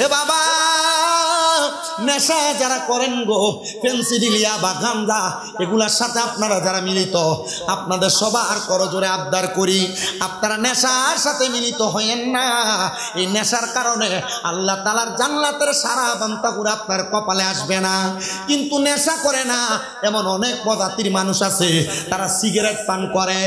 এ বাবা নেশা যারা করেন গো, ফেন্সিডিলিয়া বা গাঁজা এগুলার সাথে আপনারা যারা মিলিত, আপনাদের সবার করজোরে আবদার করি আপনারা নেশার সাথে মিলিত হয়েন না। এই নেশার কারণে আল্লাহ তাআলার জান্নাতের সারা বান্তাগুলো আপনার কপালে আসবে না। কিন্তু নেশা করে না এমন অনেক প্রজাতির মানুষ আছে, তারা সিগারেট পান করে।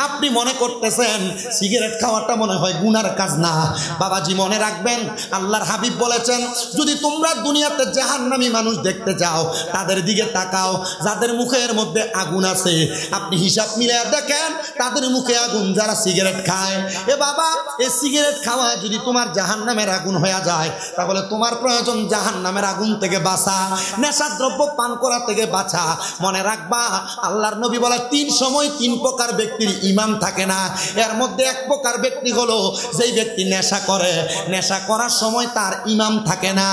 আপনি মনে করতেছেন সিগারেট খাওয়াটা মনে হয় গুনার কাজ না। বাবাজি মনে রাখবেন, আল্লাহর হাবিব বলেছেন, যদি তোমরা দুনিয়াতে জাহান্নামী মানুষ দেখতে চাও তাদের দিকে তাকাও, যাদের মুখের মধ্যে আগুন আছে। আপনি হিসাব মিলিয়ে দেখেন তাদের মুখে আগুন যারা সিগারেট খায়। এ বাবা, এই সিগারেট খাওয়া যদি তোমার জাহান্নামের আগুন হয়ে যায়, তাহলে তোমার প্রয়োজন জাহান্নামের আগুন থেকে বাঁচা, নেশা দ্রব্য পান করা থেকে বাঁচা। মনে রাখবা, আল্লাহর নবী বলে 3 সময় 3 প্রকার ব্যক্তির ঈমান থাকে না। এর মধ্যে এক প্রকার ব্যক্তি হলো যেই ব্যক্তি নেশা করে, নেশা করার সময় তার ঈমান থাকে না।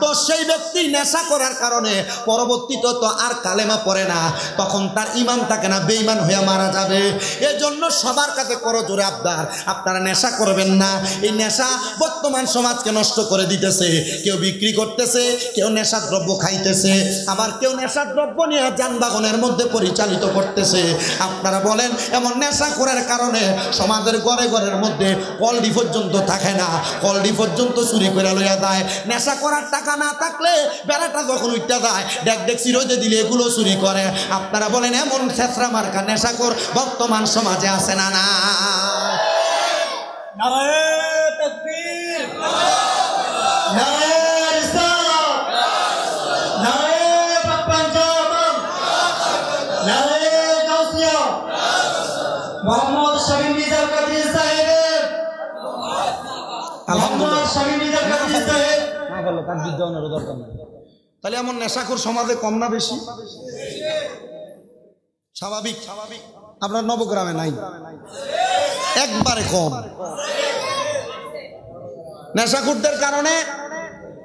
তো সেই ব্যক্তি নেশা করার কারণে পরবর্তীতে তো আর কালেমা পড়ে না, তখন তার ঈমান থাকে না, বেঈমান হয়ে মারা যাবে। এজন্য সবার কাছে করজোরে আবদার, আপনারা নেশা করবেন না। এই নেশা বর্তমান সমাজকে নষ্ট করে দিতেছে। কেউ বিক্রি করতেছে, কেউ নেশা দ্রব্য খাইতেছে, আবার কেউ নেশা দ্রব্য নিয়ে যানবাহনের মধ্যে পরিচালিত করতেছে। আপনারা বলেন, এমন নেশা করার কারণে সমাজের ঘরে ঘরের মধ্যে কলডি পর্যন্ত থাকে না, কলডি পর্যন্ত চুরি করে লইয়া যায়। নেশা করার টাকা না থাকলে বেড়াটা যখন উঠতে যায় ডেক ডেক চিরোজে দিলে এগুলো চুরি করে। আপনারা বলেন, এমন ছেঁচড়া মার্কা নেশাখোর বর্তমান সমাজে আছে না? না, নারায়ে তাকবীর, নারায়ে রিসালাত, নারায়ে পাকপাঞ্জাব, নারায়ে গাউসিয়া, মোহাম্মদ শামীম মির্জা কাদির সাহেব, মোহাম্মদ শামীম মির্জা কাদির সাহেব। না বললো তার বিদ্যানের দরকার নেই। তাহলে এমন নেশাখোর সমাজে কম না বেশি? স্বাভাবিক। আপনার নবগ্রামে নাই, একবারে কম। নেশাখোরদের কারণে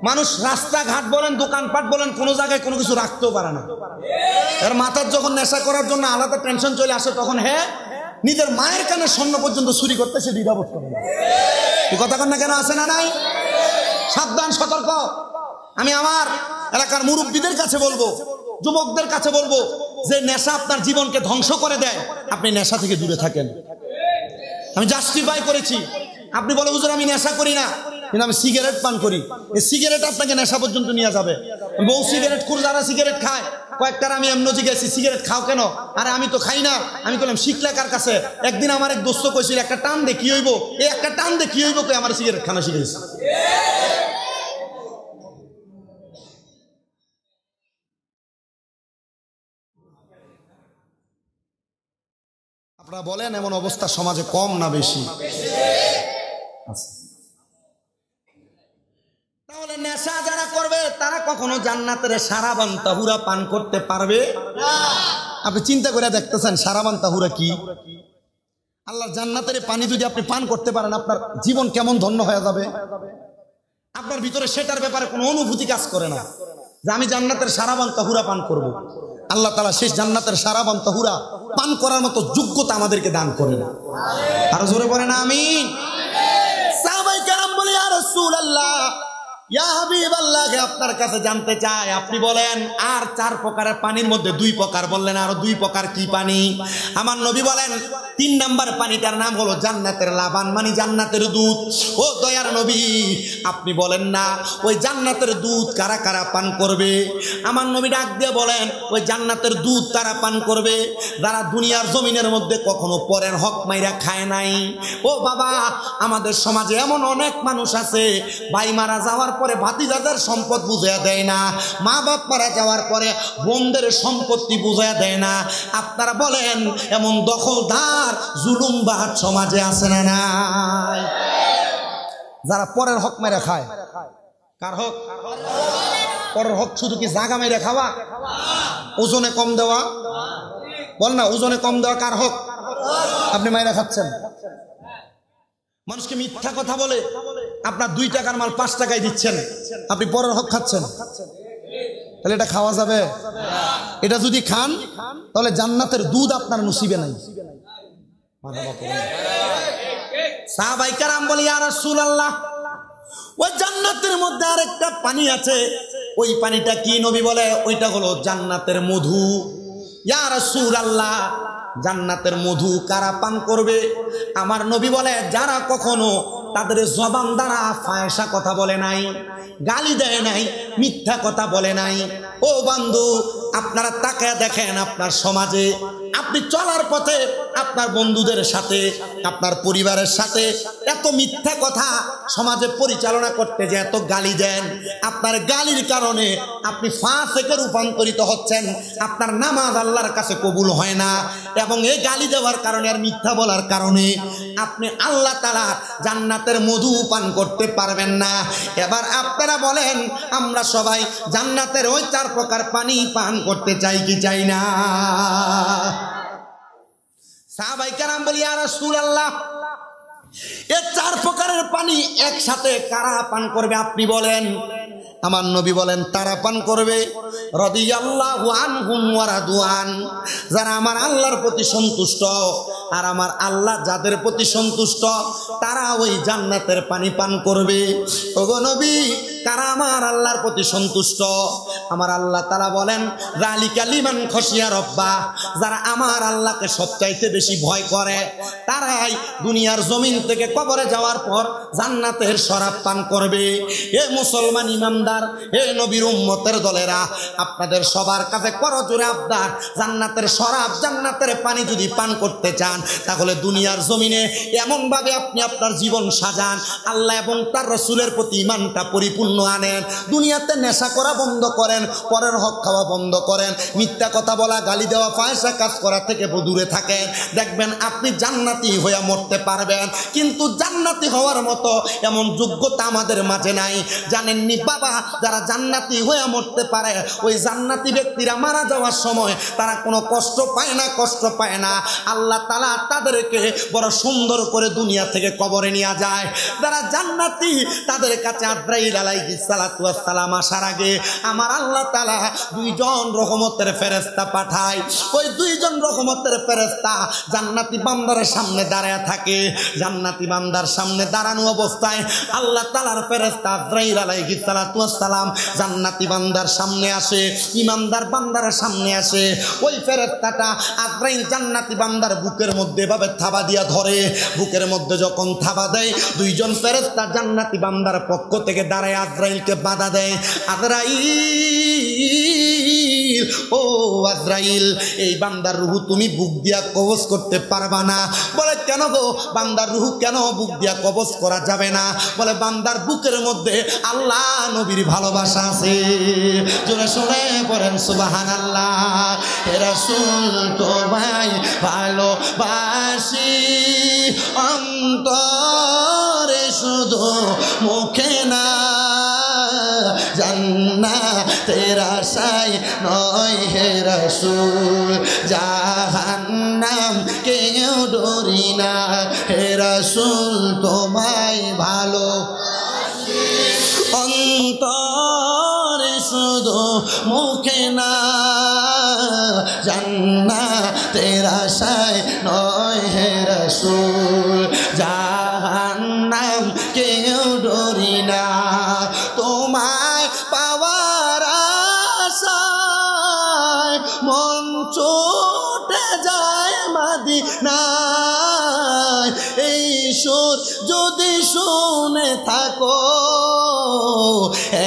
মানুষ রাস্তাঘাট বলেন, দোকানপাট বলেন, কোনো জায়গায় কোনো কিছু রাখতেও পারে না। এর মাথার যখন নেশা করার জন্য আলাদা টেনশন চলে আসে, তখন নিজের মায়ের কানে স্বর্ণ পর্যন্ত চুরি করতে সে দ্বিধাবোধ করে না। এই কথা কন না কেন? আছে না নাই? সাবধান, সতর্ক। আমি আমার এলাকার মুরব্বীদের কাছে বলবো, যুবকদের কাছে বলবো, যে নেশা আপনার জীবনকে ধ্বংস করে দেয়, আপনি নেশা থেকে দূরে থাকেন। আমি জাস্টিফাই করেছি। আপনি বলে, হুজুর আমি নেশা করি না, কিন্তু আমি সিগারেট পান করি। এই সিগারেট আপনাকে নেশা পর্যন্ত নিয়ে যাবে। বহু সিগারেট খুর যারা সিগারেট খায়, কয়েকটার আমি এমন জিজ্ঞেসি, সিগারেট খাও কেন? আরে আমি তো খাই না। আমি বললাম, শিখলে কার কাছে? একদিন আমার এক দোস্ত কইছিল, একটা টান দে কি হইব, এই একটা টান দে কি হইব, আমার সিগারেট খানা শিখেছি। আপনারা বলেন, এমন অবস্থা সমাজে কম না বেশি? তাহলে নেশা যারা করবে তারা কখনো জান্নাতের সারাবান তাহুরা পান করতে পারবে না। আপনি চিন্তা করে দেখতেছেন, সারাবান তাহুরা কি? আল্লাহর জান্নাতের পানি যদি আপনি পান করতে পারেন, আপনার জীবন কেমন ধন্য হয়ে যাবে। আপনার ভিতরে সেটার ব্যাপারে কোনো অনুভূতি কাজ করে না যে আমি জান্নাতের সারাবান তাহুরা পান করব। আল্লাহ তাআলা শেষ জান্নাতের সারাবান তাহুরা পান করার মতো যোগ্যতা আমাদেরকে দান করেন। আরো জোরে বলেন আমিন। সাহাবায়ে কেরাম বলে, ইয়া রাসূলুল্লাহ, ইয়া হাবিবাল্লাহ, আপনার কাছে জানতে চাই, আপনি বলেন আর 4 প্রকারের পানির মধ্যে 2 প্রকার বললেন, আরো 2 প্রকার কি পানি? আমার নবী বলেন 3 নাম্বার পানিটার নাম হলো জান্নাতের লাবান, মানে জান্নাতের দুধ। ও দয়ার নবী, আপনি বলেন না ওই জান্নাতের দুধ কারা কারা পান করবে? আমার নবী ডাক দিয়ে বলেন, ওই জান্নাতের দুধ কারা পান করবে? যারা দুনিয়ার জমিনের মধ্যে কখনো পরের হক মাইরা খায় নাই। ও বাবা, আমাদের সমাজে এমন অনেক মানুষ আছে, ভাই মারা যাওয়ার পরে ভাতিজাদের সম্পদ বুঝাইয়া দেয় না, মা বাপ মারা যাওয়ার পরে বোনদের সম্পত্তি বুঝাইয়া দেয় না। আপনারা বলেন, এমন দখলদার জুলুমবাজ সমাজে আছে না নাই? যারা পরের হক মেরে খায়। কার হক? পরের হক শুধু কি জাগা মেরে খাওয়া, ওজনে কম দেওয়া? বল না, ওজনে কম দেওয়া কার হক? আপনি মাইরা খাচ্ছেন। মানুষকে মিথ্যা কথা বলে আপনার 2 টাকার মাল 5 টাকায় দিচ্ছেন, আপনি পরের হক খাচ্ছেন। তাহলে এটা খাওয়া যাবে? এটা যদি খান তাহলে জান্নাতের দুধ আপনার নসিবে নাই। সাহাবায়ে কেরাম বলে, ইয়া রাসূলুল্লাহ, ওই জান্নাতের মধ্যে আরেক পানি আছে, ওই পানিটা কি? নবী বলে ওইটা হলো জান্নাতের মধু। ইয়া রাসূলুল্লাহ, জান্নাতের মধু কারা পান করবে? আমার নবী বলে যারা কখনো তাদের জবান দ্বারা ফায়সা কথা বলে নাই, গালি দেয় নাই, মিথ্যা কথা বলে নাই। ও বন্ধু, আপনারা তাকায় দেখেন আপনার সমাজে আপনি চলার পথে আপনার বন্ধুদের সাথে, আপনার পরিবারের সাথে এত মিথ্যা কথা সমাজে পরিচালনা করতে যে এত গালি দেন, আপনার গালির কারণে আপনি ফাসিকে রূপান্তরিত হচ্ছেন, আপনার নামাজ আল্লাহর কাছে কবুল হয় না, এবং এই গালি দেওয়ার কারণে আর মিথ্যা বলার কারণে আপনি আল্লাহ তাআলা জান্নাতের মধু পান করতে পারবেন না। এবার আপনারা বলেন আমরা সবাই জান্নাতের ওই 4 প্রকার পানি পান করতে চাই কি চাই না? সাহাবায়ে কেরাম বলি ইয়া রাসূলুল্লাহ, এই 4 প্রকারের পানি একসাথে কারা পান করবে আপনি বলেন? আমার নবী বলেন তারা পান করবে রাদিয়াল্লাহু আনহুম ওয়া রাদওয়ান, যারা আমার আল্লাহর প্রতি সন্তুষ্ট, আর আমার আল্লাহ যাদের প্রতি সন্তুষ্ট তারা ওই জান্নাতের পানি পান করবে। ওগো নবী, কারা আমার আল্লাহর প্রতি সন্তুষ্ট? আমার আল্লাহ তাআলা বলেন যালিকা লিমান খাশিয়া রাব্বা, যারা আমার আল্লাহকে সবচাইতে বেশি ভয় করে তারাই দুনিয়ার জমিন থেকে কবরে যাওয়ার পর জান্নাতের শরাব পান করবে। এ মুসলমান ইমানদার, হে নবীর উম্মতের দলেরা, আপনাদের সবার কাছে করজোরে আবদার, জান্নাতের শরাব, জান্নাতের পানি যদি পান করতে চান তাহলে দুনিয়ার জমিনে এমন ভাবে আপনি আপনার জীবন সাজান, আল্লাহ এবং তার রাসূলের প্রতি ঈমানটা পরিপূর্ণ আনেন, দুনিয়াতে নেশা করা বন্ধ করেন, পরের হক খাওয়া বন্ধ করেন, মিথ্যা কথা বলা, গালি দেওয়া, ফায়সা কাজ করা থেকে দূরে থাকেন, দেখবেন আপনি জান্নাতি হয়ে মরতে পারবেন। কিন্তু জান্নাতি হওয়ার মতো এমন যোগ্যতা আমাদের মাঝে নাই। জানেননি বাবা, যারা জান্নাতি হয়ে মরতে পারে ওই জান্নাতি ব্যক্তিরা মারা যাওয়ার সময় তারা কোনো কষ্ট পায় না, কষ্ট পায় না। আল্লাহ তাআলা তাদেরকে বড় সুন্দর করে দুনিয়া থেকে কবরে নিয়ে যায়। যারা জান্নাতি তাদের কাছে আজরাইল আলাইহিস সালাতু ওয়াস সালাম আসার আগে আমার আল্লাহ তাআলা 2 জন রহমতের ফেরেশতা পাঠায়। ওই 2 জন রহমতের ফেরেশতা জান্নাতি বান্দার সামনে দাঁড়ায় থাকে। জান্নাতি বান্দার সামনে দাঁড়ানো অবস্থায় আল্লাহ তাআলার ফেরেশতা আজরাইল আলাইহিস সালাতু ওয়াস সালাম জান্নাতি বান্দার সামনে আসে, ইমানদার বান্দার সামনে আসে। ওই ফেরেশতাটা আজরাইল জান্নাতি বান্দার বুকের মধ্যে এভাবে থাবা দিয়া ধরে। বুকের মধ্যে যখন থাবা দেয়, 2 জন ফেরেশতা জান্নাতি বান্দার পক্ষ থেকে দাঁড়ায় আজরাইলকে বাধা দেয়। আজরাইল, ও আজরাইল, এই বান্দার রূহ তুমি বুক দিয়া কবজ করতে পারবা না। বলে কেন গো, বান্দার রূহ কেন বুক দিয়া কবজ করা যাবে না? বলে বান্দার বুকের মধ্যে আল্লাহ নবীর ভালোবাসা আছে। জোরে শুনে পড়েন সুবহানাল্লাহ। হে রাসূল তোমায় ভালোবাসি অন্তরে শুধু মুখে না, জান্নাতের আশায় নয় হে রাসূল, জাহান্নাম কেউ ডরি না। হে রাসূল তোমায় ভালোবাসি অন্তরে শুধু মুখে না, জান্নাতের আশায় নয় হে রাসূল, জাহান্নাম কেউ ডরি না। তোমায় পাওয়ার আশায় মন ছুটে যায় মদিনায়। এই সুর যদি শুনে থাকো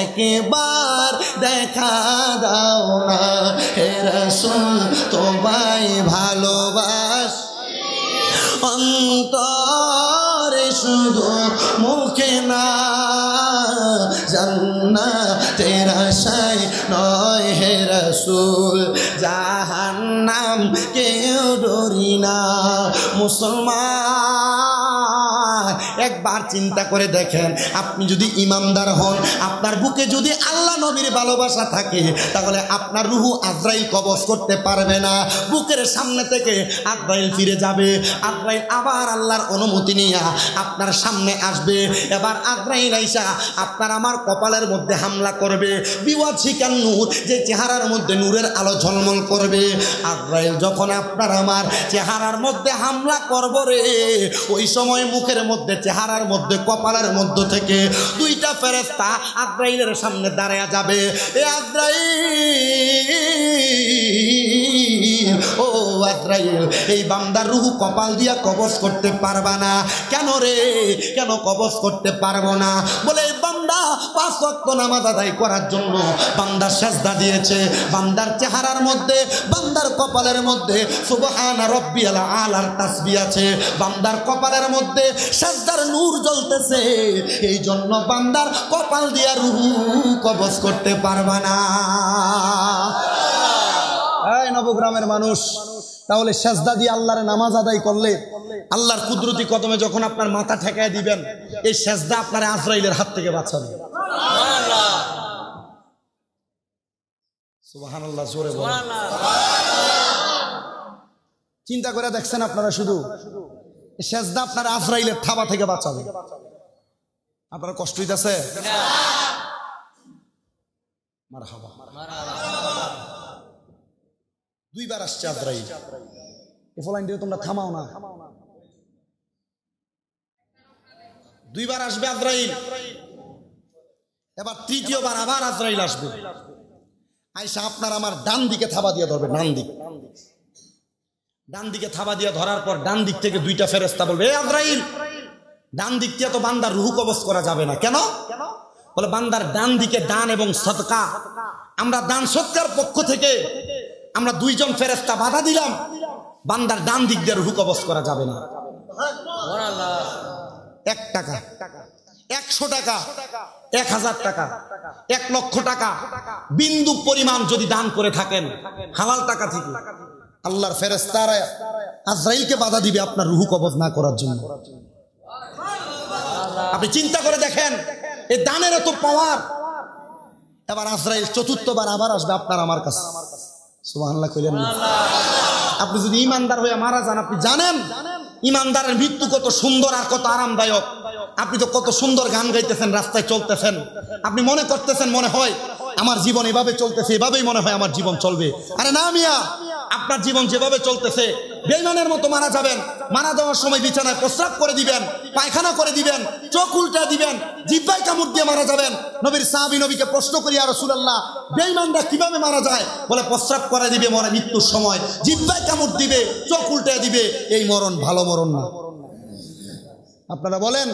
একবার দেখা দাও না। হে রাসূল তোমায় ভালোবাসি অন্তরে শুধু মুখে না, জান্নাতের আশায় নয় হে রাসূল, জাহান্নাম কেউ ডরি না। মুসলমান, একবার চিন্তা করে দেখেন, আপনি যদি ইমানদার হন, আপনার বুকে যদি আল্লাহ নবীর ভালোবাসা থাকে, তাহলে আপনার রূহ আজরাইল কবজ করতে পারবে না। বুকের সামনে থেকে আজরাইল ফিরে যাবে। আজরাইল আবার আল্লাহর অনুমতি নিয়ে আপনার সামনে আসবে। এবার আজরাইল আইসা আপনার আমার কপালের মধ্যে হামলা করবে। বিওয়াজিকান নূর, যে চেহারার মধ্যে নূরের আলো ঝলমল করবে। আজরাইল যখন আপনার আমার চেহারার মধ্যে হামলা করবে রে, ওই সময় মুখের মধ্যে চেহারা চেহারার মধ্যে কপালের মধ্য থেকে দুইটা ফেরেশতা আজরাইলের সামনে দাঁড়ায়া যাবে। এ আজরাইল, ও আজরাইল, এই বান্দার রূহ কপাল দিয়া কবজ করতে পারবা না কেন রে? কেন কবজ করতে পারবো না? বলে এই বান্দা 5 ওয়াক্ত নামাজ আদায় করার জন্য বান্দার সেজদা দিয়েছে। বান্দার চেহারার মধ্যে, বান্দার কপালের মধ্যে সুবহান রাব্বিয়াল আলার তাসবিহ আছে। বান্দার কপালের মধ্যে সেজদার নূর জ্বলতেছে। এই জন্য বান্দার কপাল দিয়া রূহ কবজ করতে পারবা না। এই নবগ্রামের মানুষ, তাহলে সেজদা দিয়ে আল্লাহর নামাজ আদায় করলে আল্লাহর কুদরতি কদমে যখন আপনার মাথা ঠেকায় দিবেন, এই সেজদা আপনার আজরাইলের হাত থেকে বাঁচাবে। সুবহানাল্লাহ, জোরে বলেন। চিন্তা করে দেখছেন আপনারা? শুধু সেজদা আপনার আজরাইলের থাবা থেকে বাঁচাবে। আপনার কষ্ট হইতেছে? মারহাবা। 2 বার আসছে আজরাইল। এই ফলাইন দিয়ে তোমরা থামাও না। 2 বার আসবে আজরাইল। এবার 3য় বার আবার আজরাইল আসবে। আইসা আপনার আমার ডান দিকে থাবা দিয়ে ধরবে। ডান দিকে থাবা দিয়ে ধরার পর ডান দিক থেকে 2টা ফেরেশতা বলবে, এ আজরাইল, ডান দিক দিয়ে তো বান্দার রূহ কবজ করা যাবে না। কেন? বলে বান্দার ডান দিকে দান এবং সদকা, আমরা দান সদকার পক্ষ থেকে আমরা 2 জন ফেরেশতা বাধা দিলাম, বান্দার ডান দিক দিয়ে রূহ কবজ করা যাবে না। 1 টাকা, 100 টাকা, 1000 টাকা, 1 লক্ষ টাকা বিন্দু পরিমাণ যদি দান করে থাকেন হালাল টাকা থেকে, আল্লাহর ফেরেশতারা আজরাইলকে বাধা দিবে আপনার রূহ কবজ না করার জন্য। আপনি চিন্তা করে দেখেন, এই দানের এত পাওয়ার। এবার আজরাইল 4র্থ বার আবার আসবে আপনার আমার কাছে। সুবহানাল্লাহ কইলেন না? আপনি যদি ইমানদার হয়ে মারা যান, আপনি জানেন ইমানদারের মৃত্যু কত সুন্দর আর কত আরামদায়ক। আপনি তো কত সুন্দর গান গাইতেছেন, রাস্তায় চলতেছেন, আপনি মনে করতেছেন মনে হয় আমার জীবন এভাবে চলতেছে, এভাবেই মনে হয় আমার জীবন চলবে। আরে না মিয়া, আপনার জীবন যেভাবে চলতেছে বেঈমানের মতো মারা যাবেন। মারা যাওয়ার সময় বিছানায় প্রস্রাব করে দিবেন, পায়খানা করে দিবেন, চোখ উল্টা দিবেন, জিহ্বায় কামড় দিয়ে মারা যাবেন। নবীর সাহাবী নবীকে প্রশ্ন করি, ইয়া রাসূলুল্লাহ, বেঈমানরা কিভাবে মারা যায়? বলে প্রস্রাব করে দিবে মরে মৃত্যুর সময়, জিহ্বায় কামড় দিবে, চোখ উল্টা দিবে। এই মরণ ভালো মরণ না। আপনারা বলেন,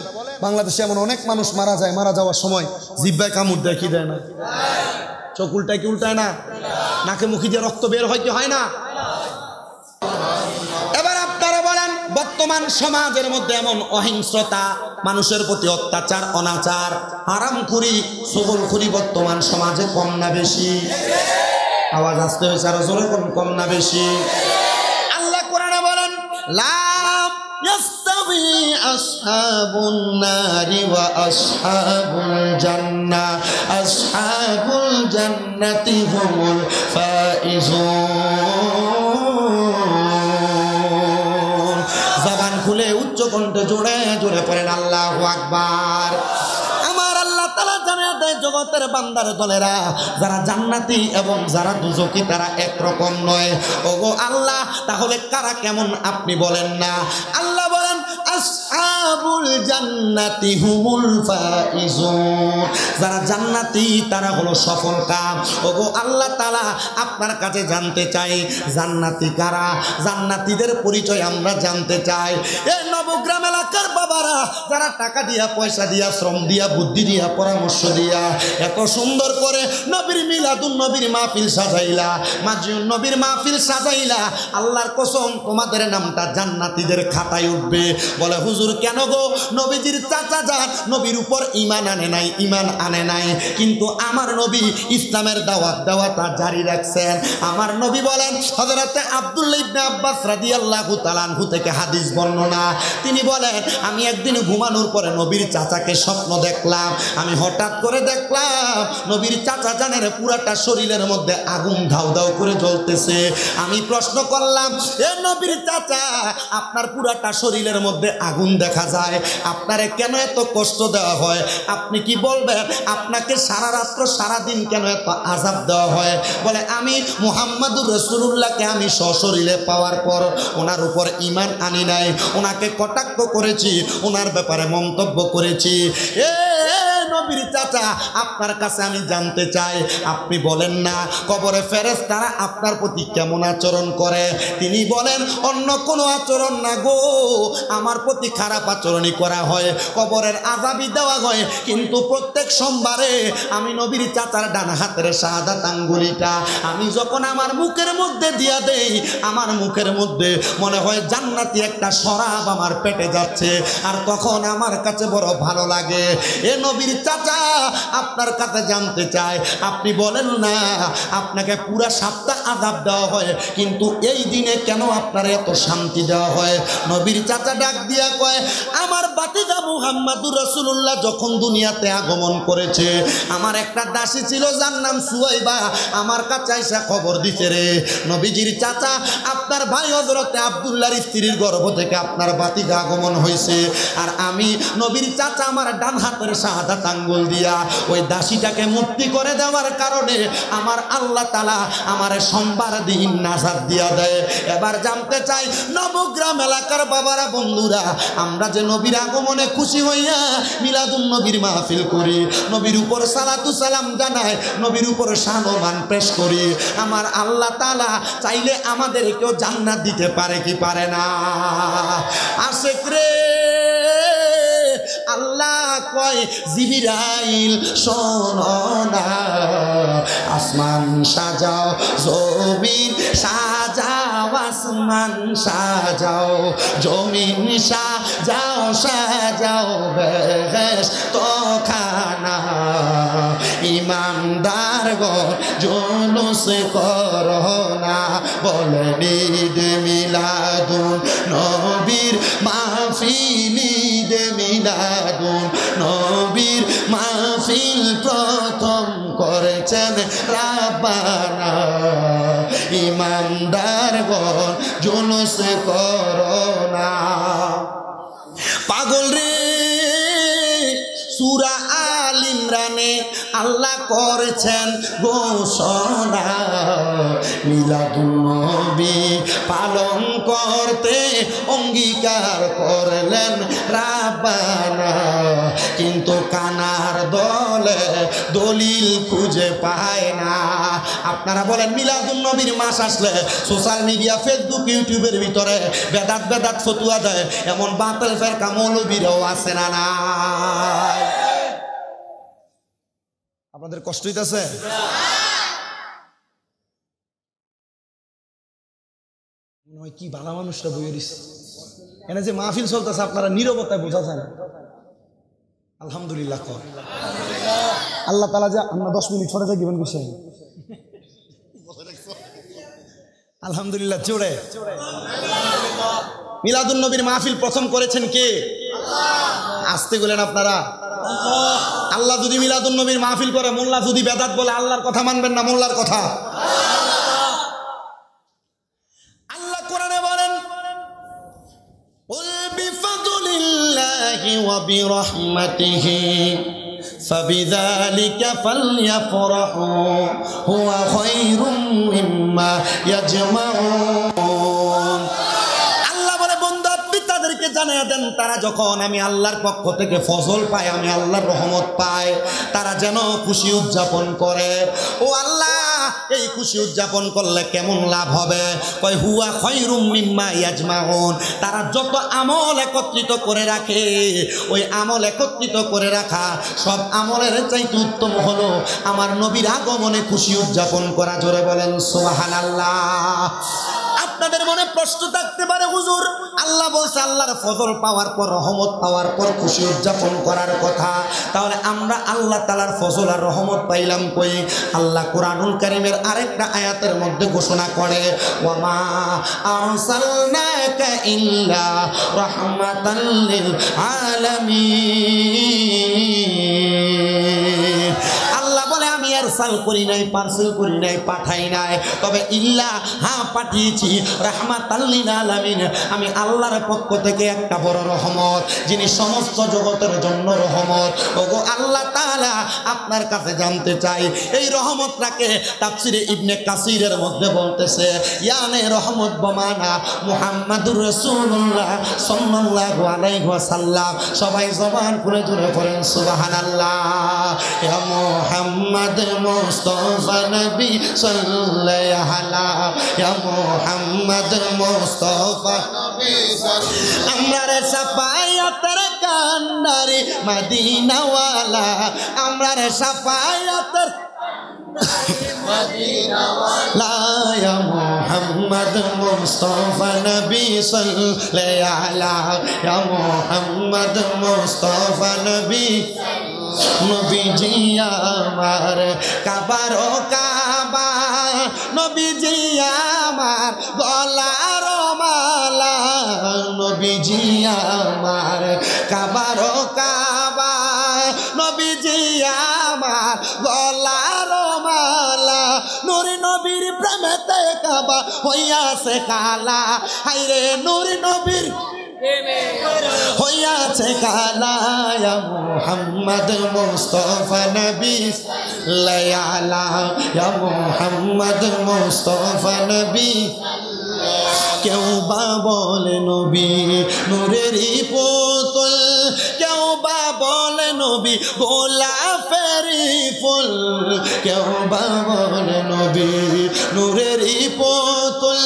বাংলাদেশে এমন অনেক মানুষ মারা যায়, মারা যাওয়ার সময় জিহ্বায় কামড় দেয়, কি দেয় না? চোখ উল্টায় কি উল্টায় না? নাকে মুখে দিয়ে রক্ত বের হয় কি হয় না? এবার আপনারা বলেন, বর্তমান সমাজের মধ্যে এমন অহিংসতা, মানুষের প্রতি অত্যাচার, অনাচার, হারামখুরি, চুগলখুরি বর্তমান সমাজে কম না বেশি? আওয়াজ আসতে হয়েছে আরো জোরে, কম না বেশি? আল্লাহ কোরআনে বলেন, লা يستوي أصحاب النار وأصحاب الجنة أصحاب الجنة هم الفائزون। জবান খুলে উচ্চ কণ্ঠে জোরে জোরে পড়েন আল্লাহু আকবার। জগতের বান্দার দলেরা, যারা জান্নাতি এবং যারা দুজকি তারা একরকম নয়। ওগো আল্লাহ, তাহলে কারা কেমন আপনি বলেন না? আল্লাহ বলেন, আসহাবুল জান্নাতি হুমুল ফাইজুন। যারা জান্নাতি তারা হলো সফল কাম। ওগো আল্লাহ তাআলা, আপনার কাছে জানতে চাই জান্নাতি কারা, জান্নাতীদের পরিচয় আমরা জানতে চাই। এই নবগ্রাম এলাকার বাবারা, যারা টাকা দিয়া, পয়সা দিয়া, শ্রম দিয়া, বুদ্ধি দিয়া, পরামর্শ দিয়া এত সুন্দর করে নবীর মিলাদুন নবীর মাহফিল সাজাইলা, মাজুন নবীর মাহফিল সাজাইলা, আল্লাহর কসম তোমাদের নামটা জান্নাতীদের খাতায় উঠবে। বলে হুজুর কেন গো? নবীজির চাচা যান নবীর উপর ঈমান আনে নাই, ঈমান আনে নাই, কিন্তু আমার নবী ইসলামের দাওয়াত জারি রাখছেন। আমার নবী বলেন, হযরতে আব্দুল্লাহ ইবনে আব্বাস রাদিয়াল্লাহু তাআলা আনহু থেকে হাদিস বর্ণনা, তিনি বলেন, আমি একদিন ঘুমানোর পরে নবীর চাচাকে স্বপ্ন দেখলাম। আমি হঠাৎ করে দেখলাম নবীর চাচা জানের পুরাটা শরীরের মধ্যে আগুন ধাউ ধাউ করে জ্বলতেছে। আমি প্রশ্ন করলাম, এ নবীর চাচা, আপনার পুরাটা শরীরের মধ্যে আগুন দেখা যায় আপনারে কেন এত কষ্ট দেওয়া হয় আপনি কি বলবেন আপনাকে সারা রাত্র সারা দিন কেন এত আযাব দেওয়া হয় বলে আমি মুহাম্মাদুর রাসূলুল্লাহকে আমি সশরীরে পাওয়ার পর ওনার উপর ঈমান আনি নাই ওনাকে কটাক্ষ করেছি ওনার ব্যাপারে মন্তব্য করেছি এ নবীর চাচা আপনার কাছে আমি জানতে চাই আপনি বলেন না কবরে ফেরেশতারা আপনার প্রতি কেমন আচরণ করে তিনি বলেন অন্য কোনো আচরণ না গো আমার প্রতি খারাপ আচরণই করা হয় কবরের আযাবই দেওয়া হয় কিন্তু প্রত্যেক সোমবারে আমি নবীর চাচার ডান হাতের শাহাদাত আঙ্গুলিটা আমি যখন আমার মুখের মধ্যে দিয়া দেই আমার মুখের মধ্যে মনে হয় জান্নাতি একটা শরাব আমার পেটে যাচ্ছে আর তখন আমার কাছে বড় ভালো লাগে এ নবীর চাচা আপনার কাছে জানতে চাই আপনি বলেন না আপনাকে পুরা সপ্তাহ আযাব দেওয়া হয় কিন্তু এই দিনে কেন আপনার এত শান্তি দেওয়া হয় নবীর চাচা ডাক দিয়া কয় আমার বাতিজা মুহাম্মাদুর রাসূলুল্লাহ যখন দুনিয়াতে আগমন করেছে আমার একটা দাসী ছিল যার নাম সুয়াইবা আমার কাছে এসে খবর দিতে রে নবীজির চাচা আপনার ভাই হযরতে আব্দুল্লাহর স্ত্রীর গর্ভ থেকে আপনার বাতিজা আগমন হয়েছে আর আমি নবীর চাচা আমার ডান হাতের শাহাদাত আঙ্গুল দিয়া ওই দাসীটাকে মুক্তি করে দেওয়ার কারণে আমার আল্লাহ তাআলা আমারে সোমবার দিন নাজাত দিয়া দেয় এবার জানতে চাই নবগ্রাম এলাকার বাবারা বন্ধুরা আমরা যে নবীর আগমনে খুশি হইয়া মিলাদুন নবীর মাহফিল করি নবীর উপর সালাতু সালাম জানাই নবীর উপর সম্মান পেশ করি আমার আল্লাহ তাআলা চাইলে আমাদেরকেও জান্নাত দিতে পারে কি পারে না আশিক রে আল্লাহ কয় জিবরাইল শোনো না আসমান সাজাও জমিন সাজাও আসমান সাজাও জমিন সাজাও সাজাও বেহেশত খানা ইমানদার গো জুলুস করো না বলে ঈদ মিলাদুন নবীর মাহফিল ঈদ মিলাদুন নবীর মাহফিল প্রথম করেছেন রাব্বানা ইমানদার গো জুলুস করো না পাগল রে সূরা আল ইমরানে আল্লাহ করেছেন ঘোষণা মিলাদুন নবী পালন করতে অঙ্গীকার করলেন রাব্বানা কিন্তু কানার দলে দলিল খুঁজে পায় না আপনারা বলেন মিলাদুন নবীর মাস আসলে সোশ্যাল মিডিয়া ফেসবুক ইউটিউবের ভিতরে বেদাত ফতুয়া দেয় এমন বাতিল ফেরকা মৌলবীরাও আছে না নাই আপনাদের কষ্ট হইতেছে মনে হয় কি ভালো মানুষটা বইয়ে দিচ্ছে এনে যে মাহফিল চলতেছে আপনারা নীরবতায় বোঝাচ্ছেন আলহামদুলিল্লাহ আল্লাহ তাআলা যা আমরা 10 মিনিট পরে যাই জীবন করছেন আলহামদুলিল্লাহ জোরে মিলাদুন নবীর মাহফিল প্রথম করেছেন কে আল্লাহ আসতে বলেন আপনারা আল্লাহ যদি মিলাদুন নবীর মাহফিল করে মোল্লা যদি বেদাত বলে আল্লাহর কথা মানবেন না মোল্লার কথা আল্লাহ কোরআনে বলেন উল বিফাদলিল্লাহি ওয়া বিরহমাতিহি ফাবিযালিকা ফালইফরাহু হুয়া খায়রুম মিম্মা ইয়াজমাউন জানিয়ে দেন তারা যখন আমি আল্লাহর পক্ষ থেকে ফজল পায় আমি আল্লাহর রহমত পায় তারা যেন খুশি উদযাপন করে ও আল্লাহ এই খুশি উদযাপন করলে কেমন লাভ হবে কয় হুয়া খায়রুম মিম্মা ইয়াজমাউন তারা যত আমল একত্রিত করে রাখে ওই আমল একত্রিত করে রাখা সব আমলের চাইতে উত্তম হলো আমার নবীর আগমনে খুশি উদযাপন করা জোরে বলেন সুবহানাল্লাহ আপনাদের মনে প্রশ্ন থাকতে পারে হুজুর আল্লাহ বলছে আল্লাহর ফজল পাওয়ার পর রহমত পাওয়ার পর খুশি উদযাপন করার কথা তাহলে আমরা আল্লাহ তাআলার ফজল আর রহমত পাইলাম কই আল্লাহ কুরআনুল কারীমের আরেকটা আয়াতের মধ্যে ঘোষণা করে ওয়ামা আরসালনাকা ইল্লা রাহমাতাল লিল আলামিন আল্লাহ বলে আমি এরসাল করি নাই, পার্সেল করি নাই, পাঠাই নাই, তবে ইল্লা হ্যাঁ পাঠিয়েছি রাহমাতাল লিল আলামিন। আমি আল্লাহর পক্ষ থেকে একটা বড় রহমত, যিনি সমস্ত জগতের জন্য রহমত। ওগো আল্লাহ তাআলা, আপনার কাছে জানতে চাই এই রহমতটাকে তাফসীরে ইবনে কাসিরের মধ্যে বলতেছে ইয়ানে রহমত বমানা মুহাম্মাদুর রাসূলুল্লাহ সাল্লাল্লাহু আলাইহি ওয়াসাল্লাম। সবাই জবান খুলে জোরে পড়েন সুবহানাল্লাহ। ইয়া মুহাম্মদ মুস্তাফা নবী সাল্লাল্লাহু আলাইহি ইয়া মুহাম্মদ মুস্তাফা নবী সাল্লাল্লাহু আমরার সাফায়াতের কান্ডারি মদিনা ওয়ালা, আমরার সাফায়াতের মদিনা ওয়ালা ইয়া মুহাম্মদ মুস্তাফা নবী সাল্লাল্লাহু আলাইহি ইয়া মুহাম্মদ মুস্তাফা নবী নবীজি আমার কাবার ও কাবা, নবীজি আমার গলার মালা, নবীজি আমার কাবার ও কাবা, নবীজি আমার গলার মালা, নূর নবীর প্রেমেতে কাবা হইয়াছে কালা, হায়রে নূর নবীর হইয়াছে কালা। ইয়া মুহাম্মদ মুস্তাফা নবী সাল্লাল্লাহু আলাইহি ইয়া মুহাম্মদ মুস্তাফা নবী। কেউ বা বলে নবী নূরেরই পুতুল, কেউ বা বলে নবী গোলাপেরই ফুল, কেউ বা বলে নবী নূরেরই পুতুল,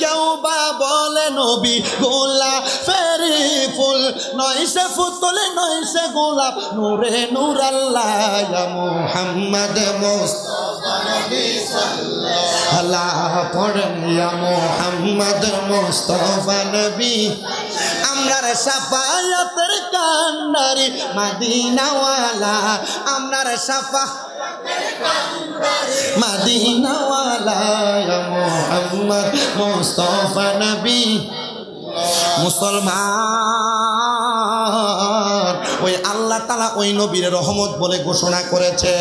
কেউ বা বলে নবী গোলাপেরই ফুল। নয় সে পুতুল নয় সে গোলাপ, নূরে নূর আল্লাহ। ইয়া মুহাম্মদ মুস্তাফা নবী সাল্লাল্লাহু আলাইহি পড়েন ইয়া মুহাম্মদ মুস্তাফা নবী। আমরার সাফায়াতের কান্ডারি মদিনা ওয়ালা, আমরার সাফায়াতের কান্ডারি মদিনা ওয়ালা ইয়া মুহাম্মদ মুস্তাফা নবী। মুসলমান ওই আল্লাহ তাআলা ওই নবীর রহমত বলে ঘোষণা করেছে।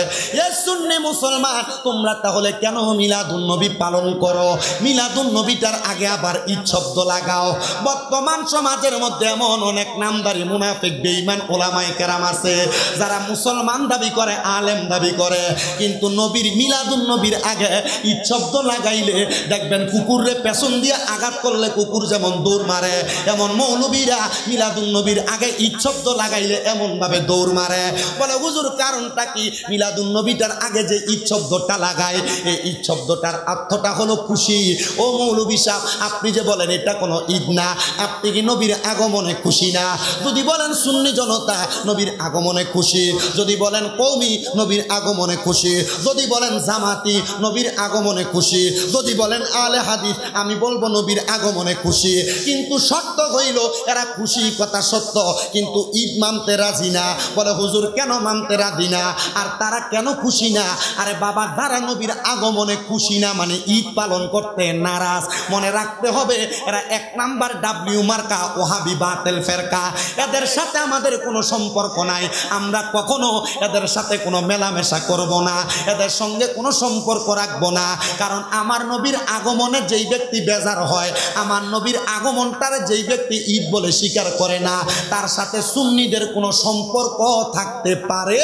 এ সুন্নি মুসলমান, তোমরা তাহলে কেন মিলাদুন নবী পালন করো? মিলাদুন নবীটার আগে আবার ঈদ শব্দ লাগাও। বর্তমান সমাজের মধ্যে এমন অনেক নামদারি মুনাফিক বেঈমান ওলামায়ে কেরাম আছে যারা মুসলমান দাবি করে, আলেম দাবি করে, কিন্তু নবীর মিলাদুন নবীর আগে ঈদ শব্দ লাগাইলে দেখবেন কুকুরে পেছন দিয়ে আঘাত করলে কুকুর যেমন দৌড় মারে, এমন মৌলবীরা মিলাদুন নবীর আগে ঈদ শব্দ লাগাইলে এমন ভাবে দৌড় মারে। বলে হুজুর কারণটা কি? মিলাদুন নবীটার আগে যে ঈদ শব্দটা লাগায়, এই ঈদ শব্দটার অর্থটা হলো খুশি। ও মৌলবী সাহেব, আপনি যে বলেন এটা কোনো ঈদ না, আপনি কি নবীর আগমনে খুশি না? যদি বলেন সুন্নি জনতা নবীর আগমনে খুশি, যদি বলেন কওমি নবীর আগমনে খুশি, যদি বলেন জামাতি নবীর আগমনে খুশি, যদি বলেন আলে হাদিস আমি বলবো নবীর আগমনে খুশি। কিন্তু শর্ত হইল এরা খুশি কথা সত্য, কিন্তু ঈদ মানতে রাজি না। বলে হুজুর কেন মানতে রাজি না? আর তারা কেন খুশি না? আরে বাবা, যারা নবীর আগমনে খুশি না মানে ঈদ পালন করতে নারাজ। মনে রাখতে হবে এরা এক নাম্বার ডাব্লিউ মার্কা ওহাবি বাতিল ফেরকা। এদের সাথে আমাদের কোনো সম্পর্ক নাই, আমরা কখনো এদের সাথে কোনো মেলামেশা করব না, এদের সঙ্গে কোনো সম্পর্ক রাখবো না। কারণ আমার নবীর আগমনে যেই ব্যক্তি বেজার হয়, আমার নবীর আগমনটার যেই ব্যক্তি ঈদ বলে স্বীকার করে না, তার সাথে সুন্নিদের কোনো সম্পর্ক থাকতে পারে।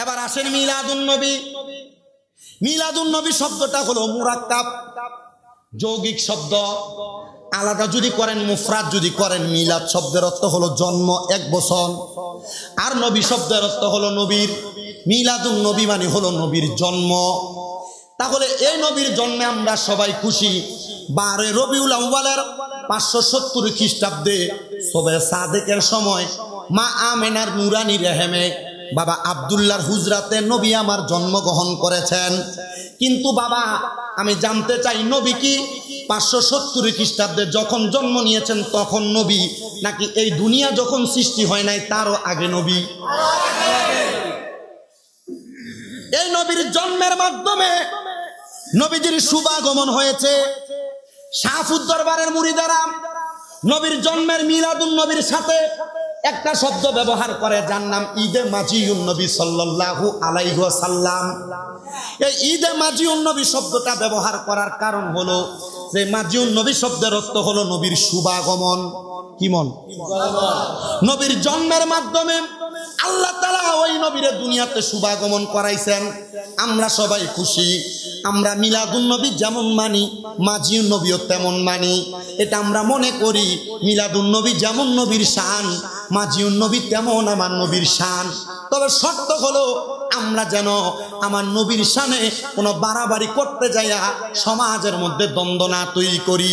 এবার আসেন মিলাদুন নবী। মিলাদুন নবী শব্দটা হলো মুরাক্কাব, যৌগিক শব্দ। আলাদা যদি করেন, মুফরাদ যদি করেন, মিলাদ শব্দের অর্থ হলো জন্ম, এক বছর, আর নবী শব্দের অর্থ হলো নবীর। মিলাদুন নবী মানে হলো নবীর জন্ম। তাহলে এই নবীর জন্মে আমরা সবাই খুশি। 12 রবিউল আউয়ালের 570 খ্রিস্টাব্দে শবে সাদেকের সময় মা আমেনার নুরানি রেহেমে বাবা আব্দুল্লাহর হুজরাতে নবী আমার জন্মগ্রহণ করেছেন। কিন্তু বাবা আমি জানতে চাই, নবী কি 570 খ্রিস্টাব্দে যখন জন্ম নিয়েছেন তখন নবী, নাকি এই দুনিয়া যখন সৃষ্টি হয় নাই তারও আগে নবী? এই নবীর জন্মের মাধ্যমে নবীজির শুভাগমন হয়েছে। শাহফুদ দরবারের মুরিদারা নবীর জন্মের মিলাদুন নবীর সাথে একটা শব্দ ব্যবহার করে যার নাম ঈদে মাজিউন নবী সাল্লাল্লাহু আলাইহি ওয়াসাল্লাম। এই ঈদে মাজিউন নবী শব্দটা ব্যবহার করার কারণ হলো যে মাজিউন নবী শব্দের অর্থ হলো নবীর শুভাগমন। কি মন? নবীর জন্মের মাধ্যমে আল্লাহ তাআলা ওই নবীর দুনিয়াতে শুভাগমন করাইছেন। আমরা সবাই খুশি। আমরা মিলাদুন নবী যেমন মানি, মাজিউন নবীও তেমন মানি। এটা আমরা মনে করি মিলাদুন নবী যেমন নবীর শান, মাজিউন নবী তেমন আমার নবীর শান। তবে শর্ত হলো আমরা যেন আমার নবীর শানে কোনো বাড়াবাড়ি করতে যাইয়া সমাজের মধ্যে দ্বন্দ্ব না তৈরি করি।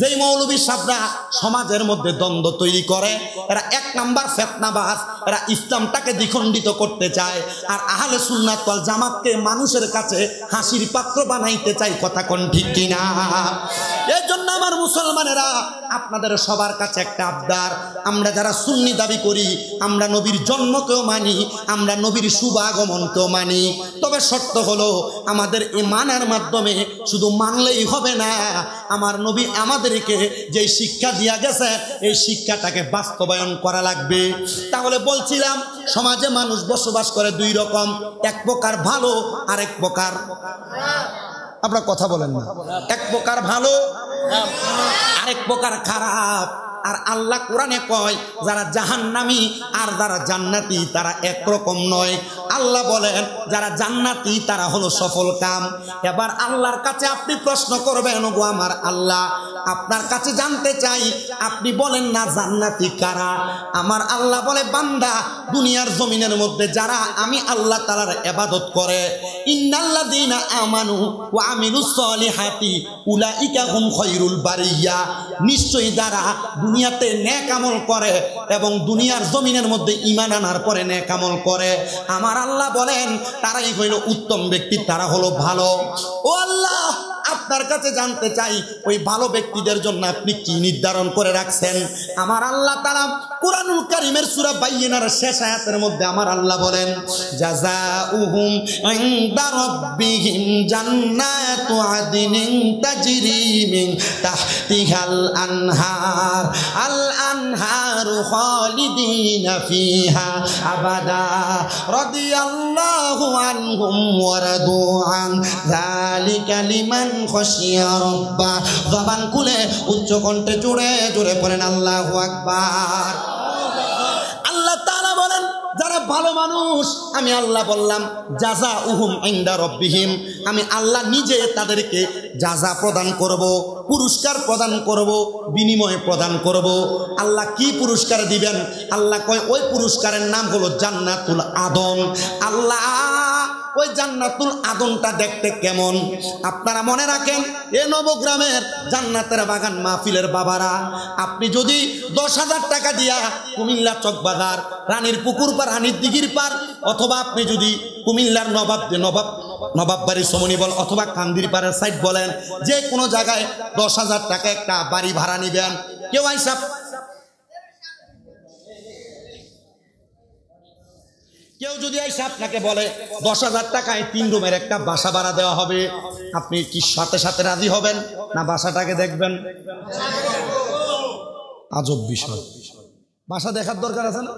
যেই মৌলবী সাহেবরা সমাজের মধ্যে দ্বন্দ্ব তৈরি করে এরা এক নাম্বার ফিতনাবাজ। এরা ইসলামটাকে দ্বিখণ্ডিত করতে চায় আর আহলে সুন্নাত ওয়াল জামাতকে মানুষের কাছে হাসির পাত্র বানাইতে চায়। কথা কোন ঠিক কিনা? এই জন্য আমার মুসলমানেরা আপনাদের সবার কাছে একটা আবদার, আমরা যারা সুন্নি দাবি করি আমরা নবীর জন্মকেও মানি, আমরা নবীর শুভাগমনকেও মানি। তবে শর্ত হলো আমাদের এই মানার মাধ্যমে শুধু মানলেই হবে না, আমার নবী আমাদেরকে যে শিক্ষা দিয়া গেছে এই শিক্ষাটাকে বাস্তবায়ন করা লাগবে। তাহলে বলছিলাম সমাজে মানুষ বসবাস করে দুই রকম, এক প্রকার ভালো আর এক প্রকার, আপনারা কথা বলেন না, এক প্রকার ভালো আরেক প্রকার খারাপ। আর আল্লাহ কোরআনে কয় যারা জাহান্নামী আর যারা জান্নাতি তারা একরকম নয়। আল্লাহ বলেন যারা জান্নাতি তারা হলো সফল কাম। এবার আল্লাহর কাছে আপনি প্রশ্ন করবেন, গো আমার আল্লাহ আপনার কাছে জানতে চাই আপনি বলেন না জান্নাতি কারা? আমার আল্লাহ বলে বান্দা দুনিয়ার জমিনের মধ্যে যারা আমি আল্লাহ তাআলার ইবাদত করে, ইন্নাল্লাযীনা আমানু ওয়া আমিলুস সলিহাতি উলাইকা হুম খায়রুল বারিয়া, নিশ্চয়ই যারা দুনিয়াতে নেক আমল করে এবং দুনিয়ার জমিনের মধ্যে ঈমান আনার পরে নেক আমল করে, আমার আল্লাহ বলেন তারাই হইল উত্তম ব্যক্তি, তারা হলো ভালো। ও আল্লাহ আপনার কাছে জানতে চাই ওই ভালো ব্যক্তিদের জন্য আপনি কি নির্ধারণ করে রাখছেন? আমার আল্লাহ তাআলা কুরআনুল কারীমের সূরা বাইয়িনার শেষ আয়াতের মধ্যে আমার আল্লাহ বলেন জাযাউহুম ইনদা রাব্বিহিম জান্নাতু আদনিন তাজরি মিন তাহতিহাল আনহার আল আনহারু খালিদিনা ফিহা আবাদা রাদিয়াল্লাহু আনহুম ওয়া রাদু আন যালিকা লিমান খশিয়া রাব্বা। জবান খুলে উচ্চ কণ্ঠে জোরে জোরে পড়েন আল্লাহু আকবার। আল্লাহ তাআলা বলেন যারা ভালো মানুষ আমি আল্লাহ বললাম জাযাউহুম ইনদা রাব্বিহিম, আমি আল্লাহ নিজে তাদেরকে জাযা প্রদান করব, পুরস্কার প্রদান করব, বিনিময় প্রদান করব। আল্লাহ কি পুরস্কার দিবেন? আল্লাহ কয় ওই পুরস্কারের নাম হলো জান্নাতুল আদন। আল্লাহ ওই জান্নাতুল আদনটা দেখতে কেমন আপনারা মনে রাখেন। এ নবগ্রামের জান্নাতের বাগান মাহফিলের বাবারা, আপনি যদি 10,000 টাকা দিয়া কুমিল্লা চকবাজার, রানীর পুকুর পার, রানীর দিঘির পার, অথবা আপনি যদি কুমিল্লার নবাববাড়ি সমনি বল অথবা কান্দির পাড়ের সাইড বলেন, যে কোনো জায়গায় 10,000 টাকা একটা বাড়ি ভাড়া নিবেন। কেউ আইসা কেউ যদি আইসা আপনাকে বলে 10,000 টাকায় 3 রুমের একটা বাসা ভাড়া দেওয়া হবে, আপনি কি সাথে সাথে রাজি হবেন না বাসাটাকে দেখবেন? আজব বিষয়। বাসা দেখার দরকার আছে না?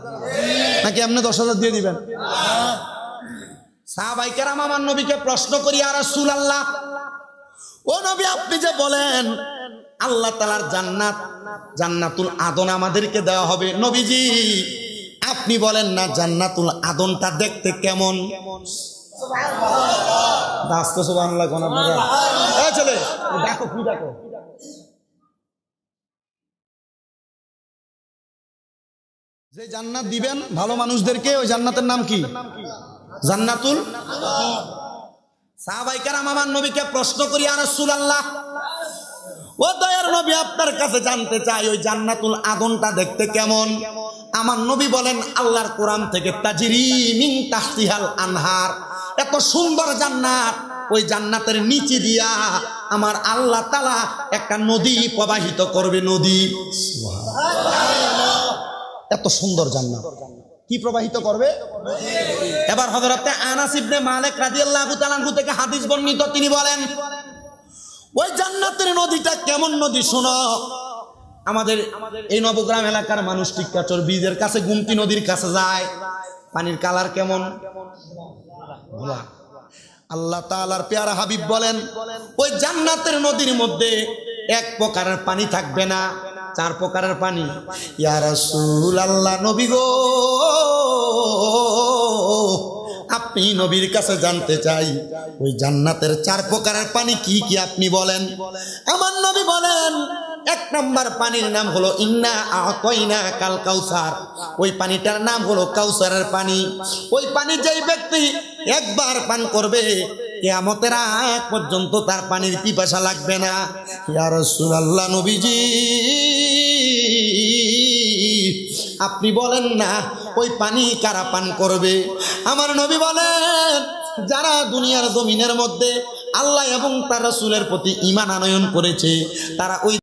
নাকি আপনি 10,000 দিয়ে দিবেন? সাহাবায়ে কেরাম আমার নবীকে প্রশ্ন করি, ইয়া রাসূলুল্লাহ ও নবী আপনি যে বলেন আল্লাহ তাআলার জান্নাত, জান্নাতুল আদন আমাদেরকে দেওয়া হবে, নবীজি আপনি বলেন না জান্নাতুল আদনটা দেখতে কেমন? সুবহানাল্লাহ কোন আপনারা এই চলে দেখো কি দেখো। যে জান্নাত দিবেন ভালো মানুষদেরকে ওই জান্নাতের নাম কি? জান্নাতুল। সাহাবায়ে কেরাম আমার নবীকে প্রশ্ন করি, ইয়া রাসূলুল্লাহ ও দয়ার নবী আপনার কাছে জানতে চাই ওই জান্নাতুল আদনটা দেখতে কেমন? আমার নবী বলেন আল্লাহর কোরআন থেকে তাজরি মিন তাহতিহাল আনহার, এত সুন্দর জান্নাত, ওই জান্নাতের নিচে দিয়া আমার আল্লাহ তাআলা একটা নদী প্রবাহিত করবে। নদী, এত সুন্দর জান্নাত কি প্রবাহিত করবে? এবার হযরতে আনাস ইবনে মালিক রাদিয়াল্লাহু তাআলা আনহু থেকে হাদিস বর্ণিত, তিনি বলেন ওই জান্নাতের নদীটা কেমন নদী শোনো। আমাদের এই নবগ্রাম এলাকার মানুষ টিক্কাচর ব্রিজের কাছে গুমতি নদীর কাছে যায়, পানির কালার কেমন? ঘোলা। আল্লাহ তাআলার পেয়ারা হাবিব বলেন ওই জান্নাতের নদীর মধ্যে এক প্রকারের পানি থাকবে না, 4 প্রকারের পানি। ইয়া রাসূলুল্লাহ, নবী গো, আপনি নবীর কাছে জানতে চাই ওই জান্নাতের 4 প্রকারের পানি কি কি আপনি বলেন। আমার নবী বলেন 1 নম্বর পানির নাম হলো ইন্না আতাইনা কাল কাউসার। ওই পানিটার নাম হলো কাউসারের পানি। ওই পানি যেই ব্যক্তি একবার পান করবে কিয়ামতের আগ পর্যন্ত তার পানির পিপাসা লাগবে না। ইয়া রাসূলুল্লাহ, নবীজি আপনি বলেন না ওই পানি কারা পান করবে? আমার নবী বলেন যারা দুনিয়ার জমিনের মধ্যে আল্লাহ এবং তার রাসূলের প্রতি ঈমান আনয়ন করেছে তারা ওই